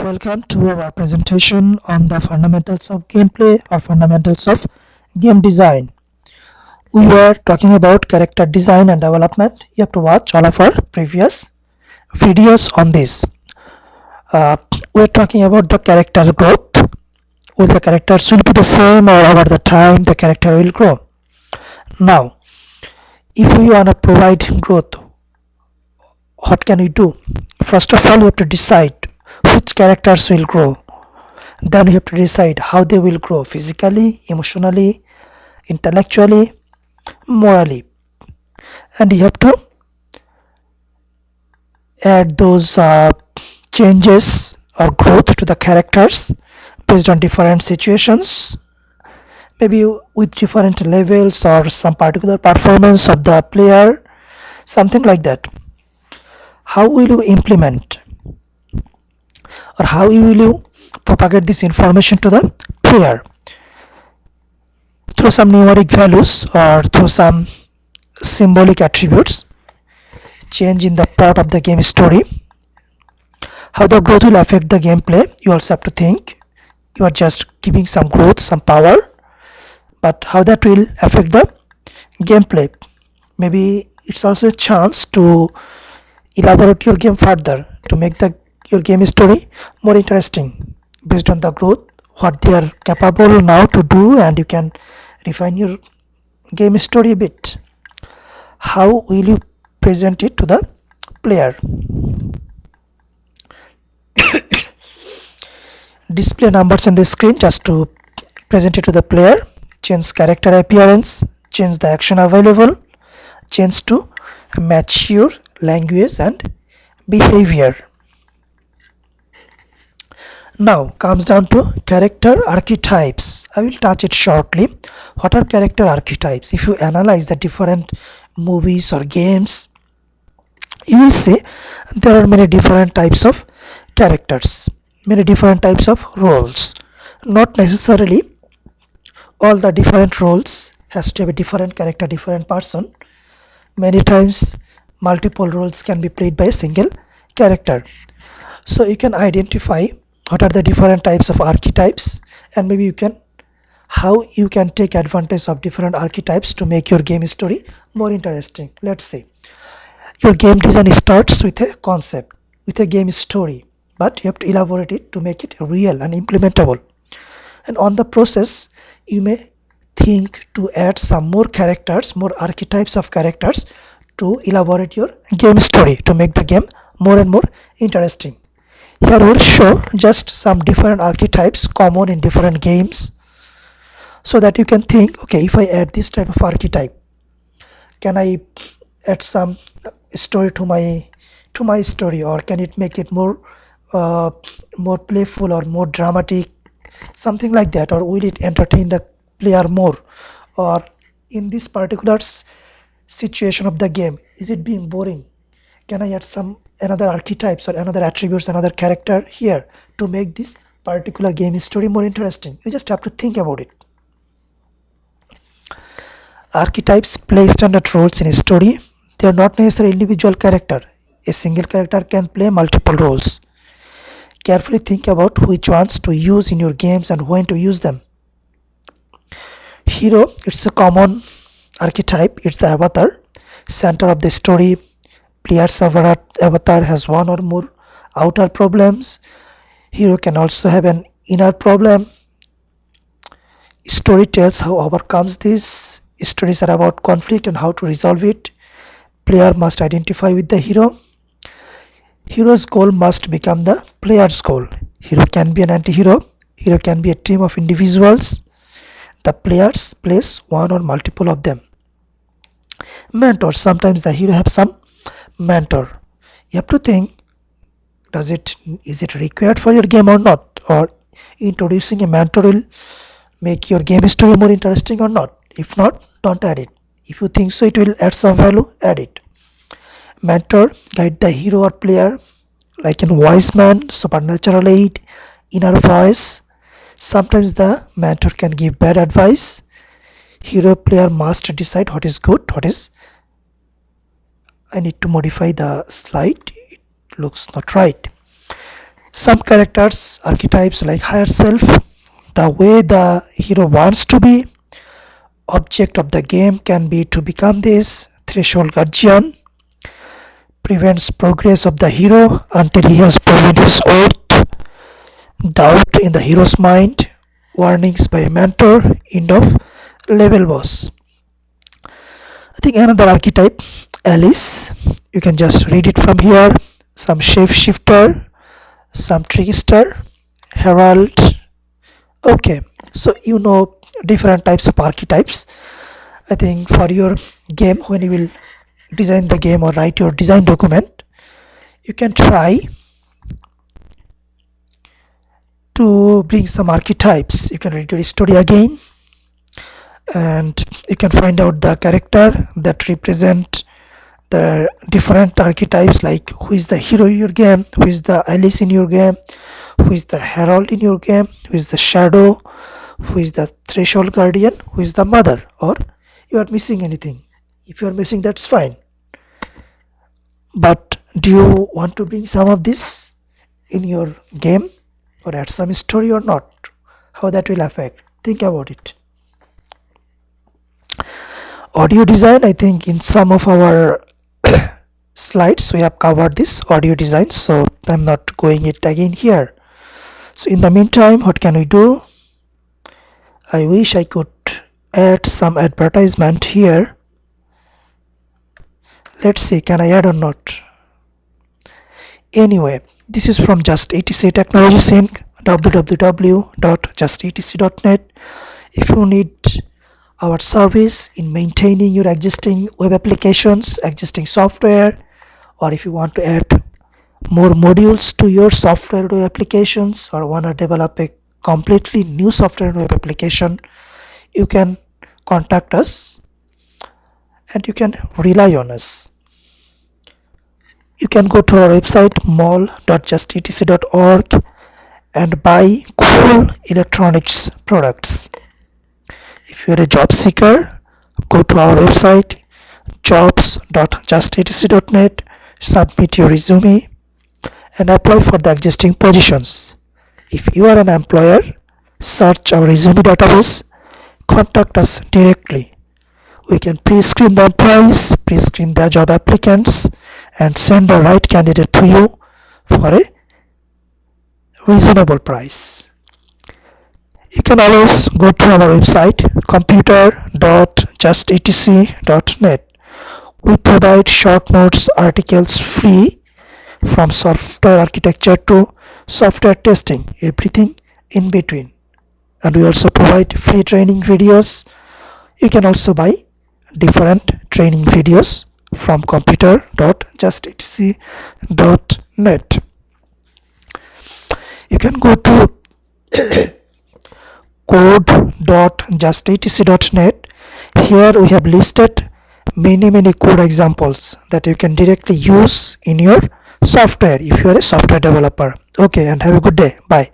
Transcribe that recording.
Welcome to our presentation on the fundamentals of gameplay or fundamentals of game design. We are talking about character design and development. You have to watch all of our previous videos on this. We're talking about the character growth. Will the characters will be the same or over the time the character will grow? Now, if we want to provide growth, what can we do? First of all, you have to decide which characters will grow. Then you have to decide how they will grow physically, emotionally, intellectually, morally, and you have to add those changes or growth to the characters based on different situations, maybe with different levels or some particular performance of the player, something like that. How will you implement or how will you propagate this information to the player? Through some numeric values or through some symbolic attributes, change in the part of the game story. How the growth will affect the gameplay, you also have to think. You are just giving some growth, some power, but how that will affect the gameplay. Maybe it's also a chance to elaborate your game further, to make your game story more interesting based on the growth, what they are capable now to do, and you can refine your game story a bit. How will you present it to the player? Display numbers on the screen just to present it to the player. Change character appearance, change the action available, change to match your language and behavior. Now comes down to character archetypes. I will touch it shortly. What are character archetypes? If you analyze the different movies or games, you will see there are many different types of characters, many different types of roles. Not necessarily all the different roles has to have a different character, different person. Many times multiple roles can be played by a single character. So you can identify what are the different types of archetypes, and maybe how you can take advantage of different archetypes to make your game story more interesting. Let's say your game design starts with a concept, with a game story, but you have to elaborate it to make it real and implementable. And on the process, you may think to add some more characters, more archetypes of characters to elaborate your game story, to make the game more and more interesting. Here we'll show just some different archetypes common in different games, so that you can think, okay, if I add this type of archetype, can I add some story to my story, or can it make it more playful or more dramatic, something like that, or will it entertain the player more, or in this particular situation of the game, is it being boring? Can I add some another archetypes or another attributes, another character here to make this particular game story more interesting? You just have to think about it. Archetypes play standard roles in a story. They are not necessarily individual character. A single character can play multiple roles. Carefully think about which ones to use in your games and when to use them. Hero, it's a common archetype. It's the avatar, center of the story. Player's avatar has one or more outer problems. Hero can also have an inner problem. Story tells how overcomes this. Stories are about conflict and how to resolve it. Player must identify with the hero. Hero's goal must become the player's goal. Hero can be an anti-hero. Hero can be a team of individuals. The players plays one or multiple of them. Mentor. Sometimes the hero have some mentor. You have to think, is it required for your game or not, or introducing a mentor will make your game story more interesting or not. If not, don't add it. If you think so it will add some value, add it. Mentor guide the hero or player like a wise man, supernatural aid, inner voice. Sometimes the mentor can give bad advice. Hero player must decide what is good, what is. I need to modify the slide, it looks not right. Some characters archetypes like higher self, the way the hero wants to be. Object of the game can be to become this. Threshold guardian prevents progress of the hero until he has proven his worth. Doubt in the hero's mind. Warnings by a mentor. End of level boss. I think another archetype, Alice. You can just read it from here. Some shapeshifter, some trickster, herald. Okay, so you know different types of archetypes. I think for your game, when you will design the game or write your design document, you can try to bring some archetypes. You can read your story again and you can find out the character that represent the different archetypes, like who is the hero in your game, who is the Alice in your game, who is the herald in your game, who is the shadow, who is the threshold guardian, who is the mother, or you are missing anything. If you are missing, that's fine. But do you want to bring some of this in your game or add some story or not? How that will affect? Think about it. Audio design, I think in some of our slides we have covered this audio design, so I'm not going it again here. So in the meantime, what can we do? I wish I could add some advertisement here. Let's see, can I add or not? Anyway, this is from Just etc Technologies Inc. www.justetc.net. If you need our service in maintaining your existing web applications, existing software, or if you want to add more modules to your software web applications or want to develop a completely new software web application, you can contact us and you can rely on us. You can go to our website mall.justetc.org and buy cool electronics products. If you are a job seeker, go to our website jobs.justetc.net, submit your resume and apply for the existing positions. If you are an employer, search our resume database, contact us directly. We can pre-screen the employees, pre-screen the job applicants and send the right candidate to you for a reasonable price. You can always go to our website computer.justetc.net. We provide short notes articles free, from software architecture to software testing, everything in between. And we also provide free training videos. You can also buy different training videos from computer.justetc.net. You can go to code.justetc.net. Here we have listed many code examples that you can directly use in your software if you are a software developer. Okay, and have a good day. Bye.